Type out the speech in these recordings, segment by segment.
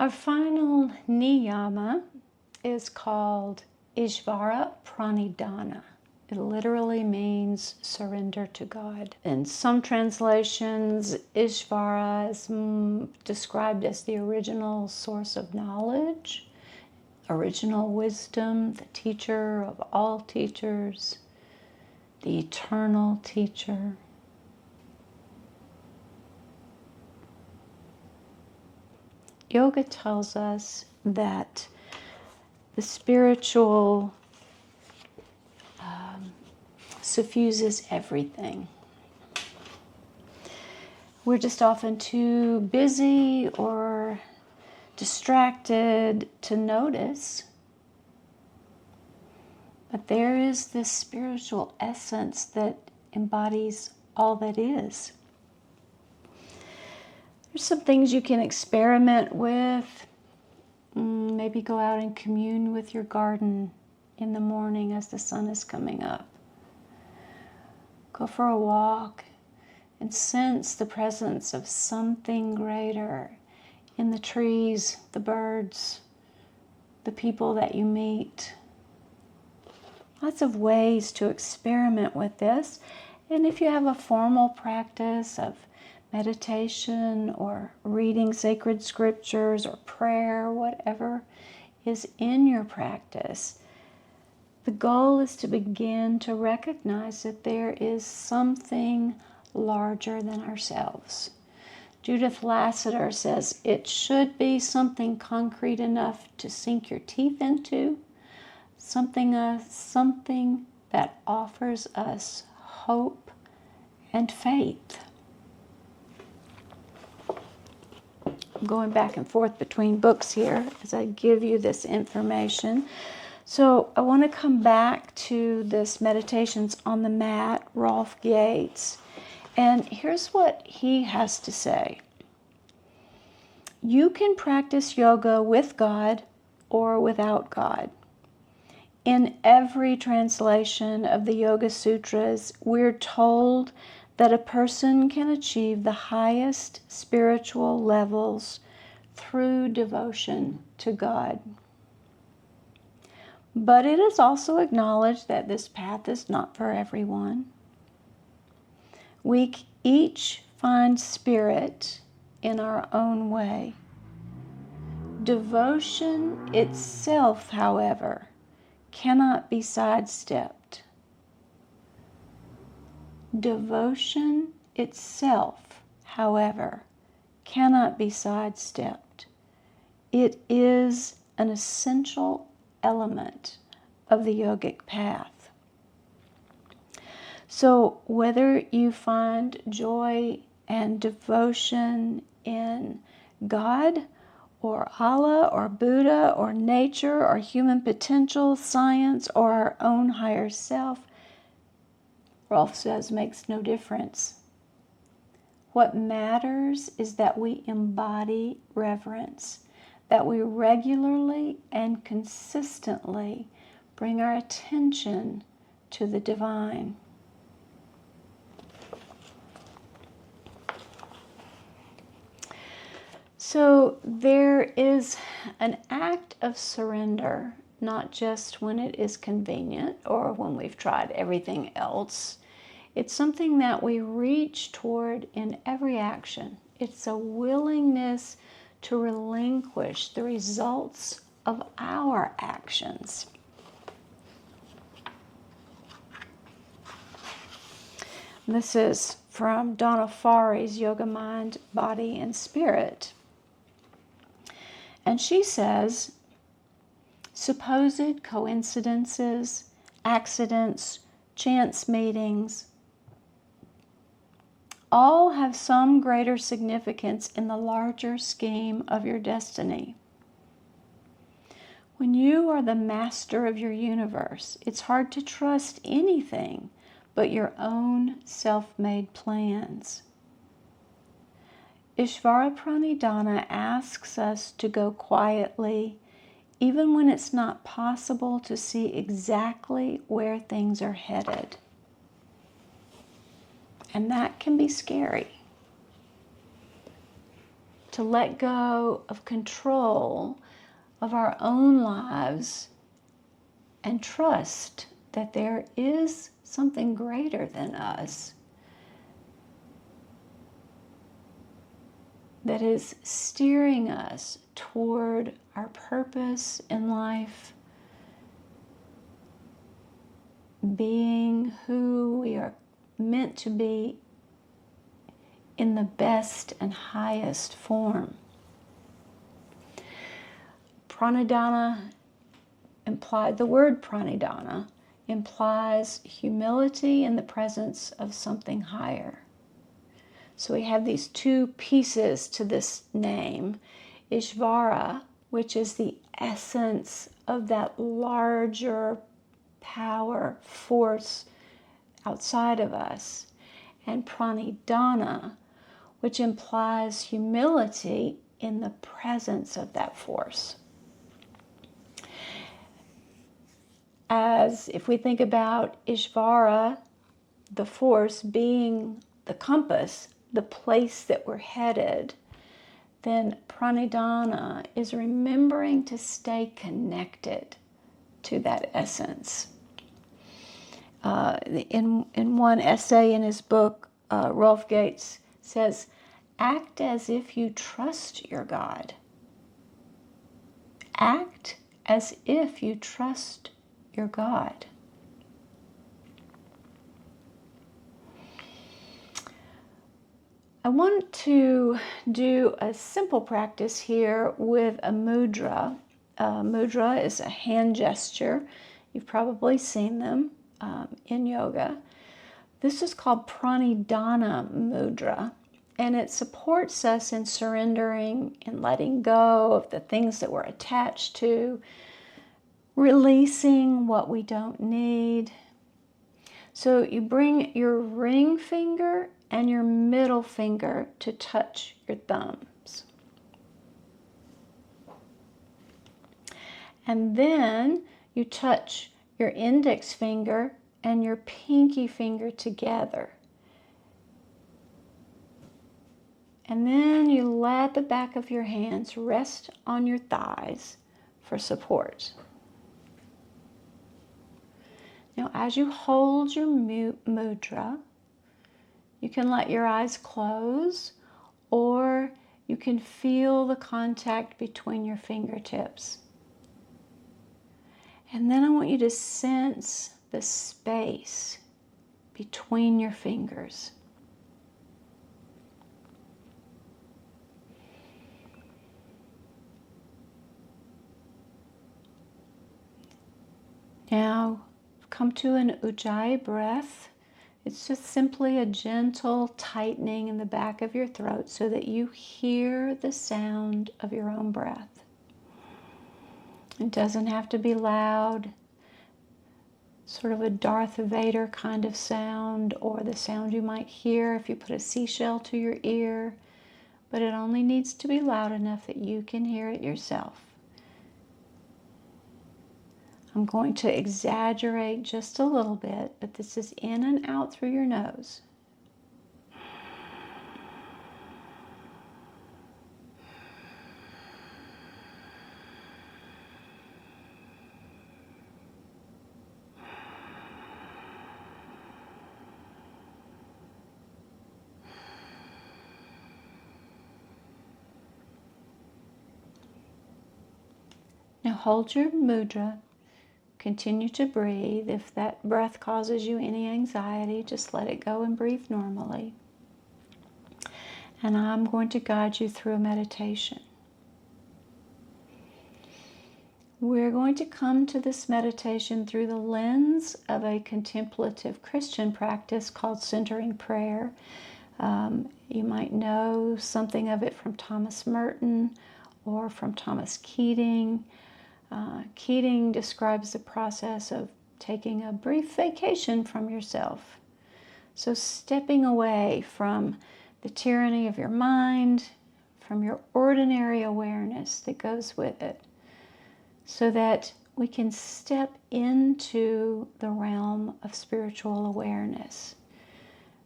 Our final niyama is called Ishvara Pranidhana. It literally means surrender to God. In some translations, Ishvara is described as the original source of knowledge, original wisdom, the teacher of all teachers, the eternal teacher. Yoga tells us that the spiritual suffuses everything. We're just often too busy or distracted to notice. But there is this spiritual essence that embodies all that is. There's some things you can experiment with. Maybe go out and commune with your garden in the morning as the sun is coming up. Go for a walk and sense the presence of something greater in the trees, the birds, the people that you meet. Lots of ways to experiment with this. And if you have a formal practice of meditation or reading sacred scriptures or prayer, whatever is in your practice, the goal is to begin to recognize that there is something larger than ourselves. Judith Lassiter says it should be something concrete enough to sink your teeth into, something that offers us hope and faith. I'm going back and forth between books here as I give you this information. So I want to come back to this Meditations on the Mat, Rolf Yates. And here's what he has to say. You can practice yoga with God or without God. In every translation of the Yoga Sutras, we're told that a person can achieve the highest spiritual levels through devotion to God. But it is also acknowledged that this path is not for everyone. We each find spirit in our own way. Devotion itself, however, cannot be sidestepped. Devotion itself, however, cannot be sidestepped. It is an essential element of the yogic path. So whether you find joy and devotion in God or Allah or Buddha or nature or human potential, science, or our own higher self, Rolf says, makes no difference. What matters is that we embody reverence, that we regularly and consistently bring our attention to the divine. So there is an act of surrender, not just when it is convenient or when we've tried everything else. It's something that we reach toward in every action. It's a willingness to relinquish the results of our actions. This is from Donna Farey's Yoga Mind, Body, and Spirit. And she says, supposed coincidences, accidents, chance meetings, all have some greater significance in the larger scheme of your destiny. When you are the master of your universe, it's hard to trust anything but your own self-made plans. Ishvara Pranidhana asks us to go quietly, even when it's not possible to see exactly where things are headed. And that can be scary. to let go of control of our own lives and trust that there is something greater than us that is steering us toward our purpose in life, being who we are meant to be in the best and highest form. Pranidhana the word pranidhana implies humility in the presence of something higher. So we have these two pieces to this name. Ishvara, which is the essence of that larger power, force outside of us. And Pranidhana, which implies humility in the presence of that force. As if we think about Ishvara, the force being the compass, the place that we're headed, then Pranidhana is remembering to stay connected to that essence. In one essay in his book, Rolf Gates says, act as if you trust your God. Act as if you trust your God. I want to do a simple practice here with a mudra. Mudra is a hand gesture. You've probably seen them in yoga. This is called Pranidhana mudra, and it supports us in surrendering and letting go of the things that we're attached to, releasing what we don't need. So you bring your ring finger and your middle finger to touch your thumbs. And then you touch your index finger and your pinky finger together. And then you let the back of your hands rest on your thighs for support. Now, as you hold your mudra, you can let your eyes close, or you can feel the contact between your fingertips. And then I want you to sense the space between your fingers. Now, come to an Ujjayi breath. It's just simply a gentle tightening in the back of your throat so that you hear the sound of your own breath. It doesn't have to be loud, sort of a Darth Vader kind of sound, or the sound you might hear if you put a seashell to your ear, but it only needs to be loud enough that you can hear it yourself. I'm going to exaggerate just a little bit, but this is in and out through your nose. Now hold your mudra. Continue to breathe. If that breath causes you any anxiety, just let it go and breathe normally. And I'm going to guide you through a meditation. We're going to come to this meditation through the lens of a contemplative Christian practice called centering prayer. You might know something of it from Thomas Merton or from Thomas Keating. Keating describes the process of taking a brief vacation from yourself. So stepping away from the tyranny of your mind, from your ordinary awareness that goes with it, so that we can step into the realm of spiritual awareness.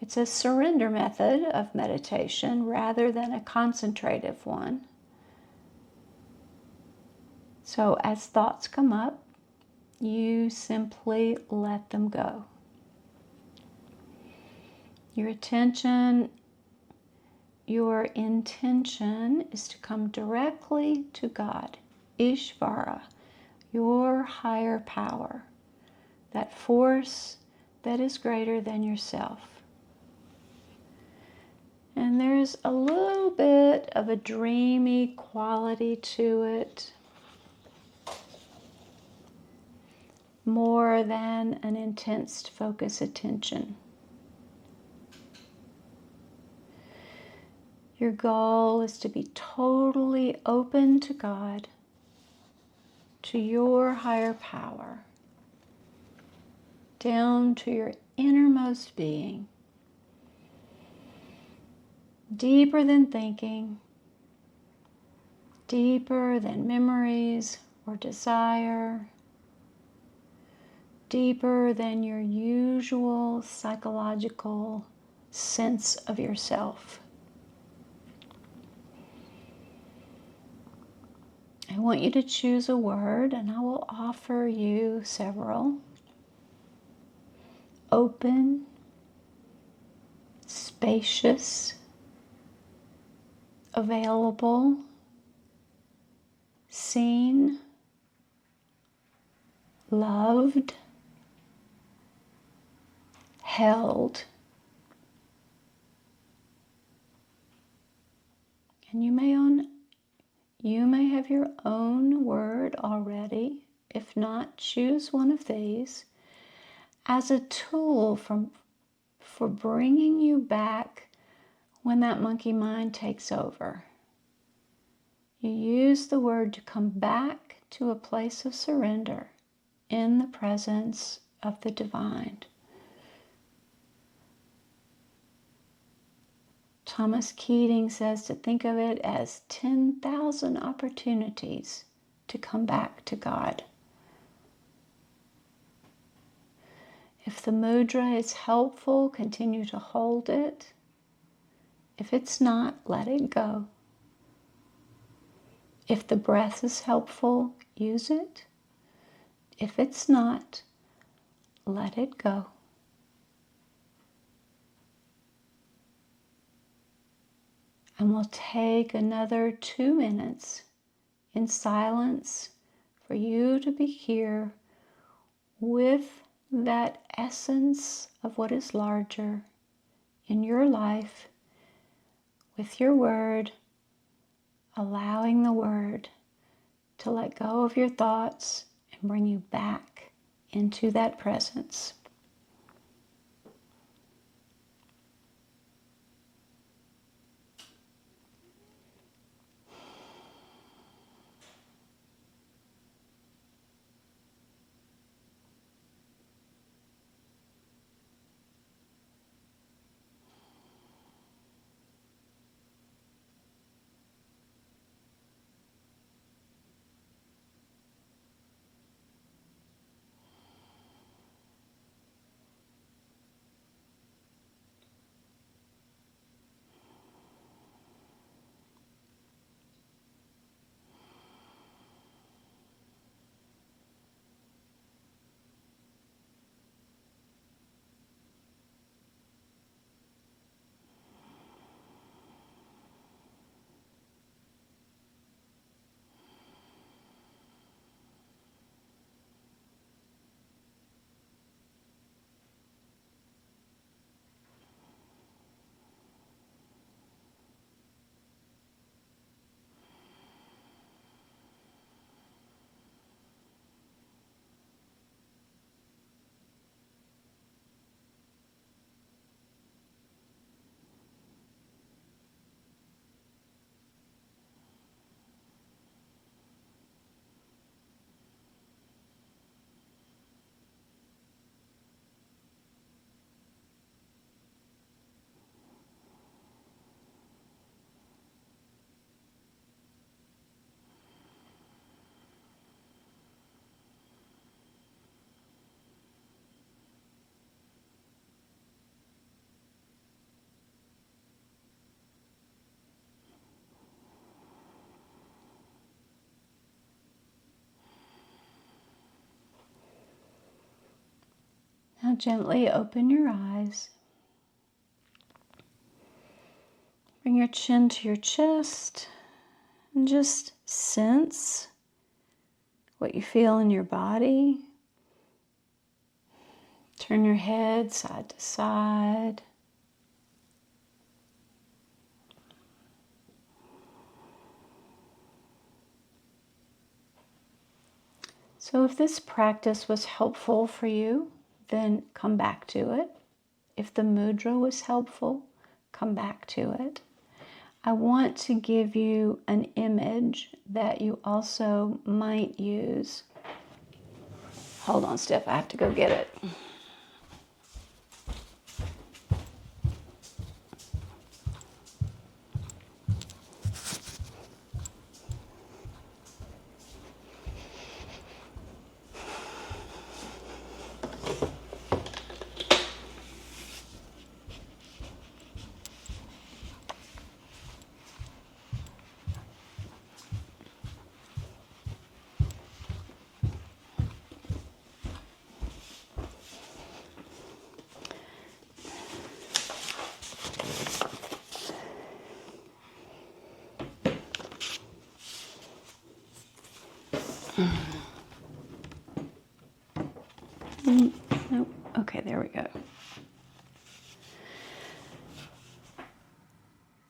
It's a surrender method of meditation rather than a concentrative one. So as thoughts come up, you simply let them go. Your intention is to come directly to God, Ishvara, your higher power, that force that is greater than yourself. And there's a little bit of a dreamy quality to it, more than an intense focus attention. Your goal is to be totally open to God, to your higher power, down to your innermost being, deeper than thinking, deeper than memories or desire, deeper than your usual psychological sense of yourself. I want you to choose a word, and I will offer you several. Open, spacious, available, seen, loved, held. And you may have your own word already. If not, choose one of these as a tool for bringing you back when that monkey mind takes over. You use the word to come back to a place of surrender in the presence of the divine. Thomas Keating says to think of it as 10,000 opportunities to come back to God. If the mudra is helpful, continue to hold it. If it's not, let it go. If the breath is helpful, use it. If it's not, let it go. And we'll take another 2 minutes in silence for you to be here with that essence of what is larger in your life, with your word, allowing the word to let go of your thoughts and bring you back into that presence. Now gently open your eyes. Bring your chin to your chest and just sense what you feel in your body. Turn your head side to side. So if this practice was helpful for you, then come back to it. If the mudra was helpful, come back to it. I want to give you an image that you also might use. Hold on, Steph, I have to go get it. Nope. Okay, there we go.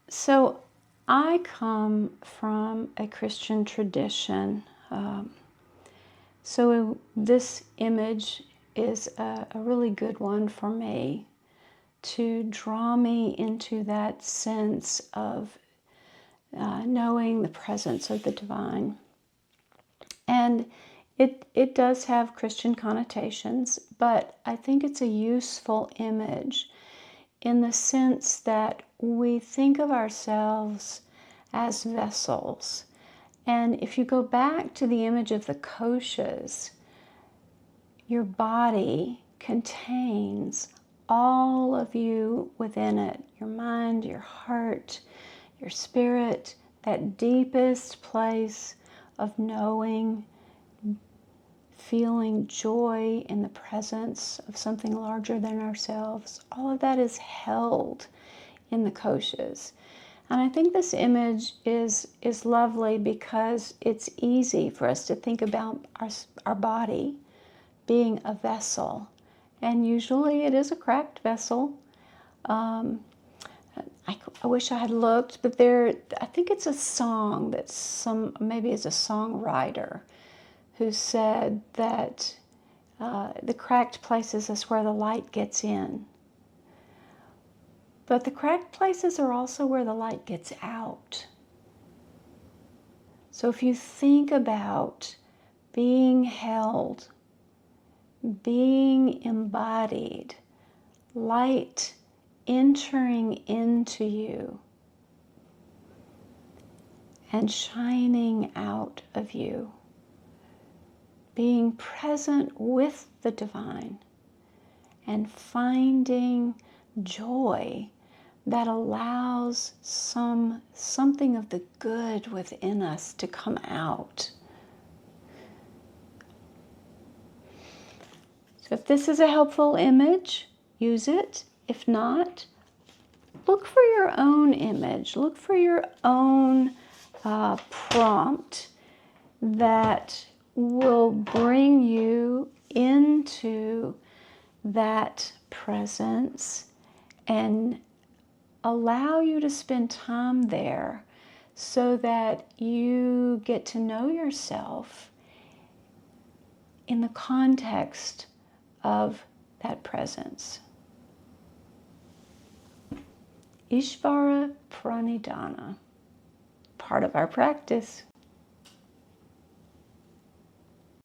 So I come from a Christian tradition. So this image is a really good one for me to draw me into that sense of knowing the presence of the divine. And it does have Christian connotations, but I think it's a useful image in the sense that we think of ourselves as vessels. And if you go back to the image of the koshas, your body contains all of you within it, your mind, your heart, your spirit, that deepest place of knowing, feeling joy in the presence of something larger than ourselves. All of that is held in the koshas. And I think this image is lovely because it's easy for us to think about our body being a vessel. And usually it is a cracked vessel. I wish I had looked, but I think it's a song that maybe it's a songwriter who said that the cracked places is where the light gets in. But the cracked places are also where the light gets out. So if you think about being held, being embodied, light entering into you and shining out of you, being present with the divine and finding joy that allows something of the good within us to come out. So if this is a helpful image, use it. If not, look for your own image. Look for your own prompt that will bring you into that presence and allow you to spend time there so that you get to know yourself in the context of that presence. Ishvara Pranidhana, part of our practice.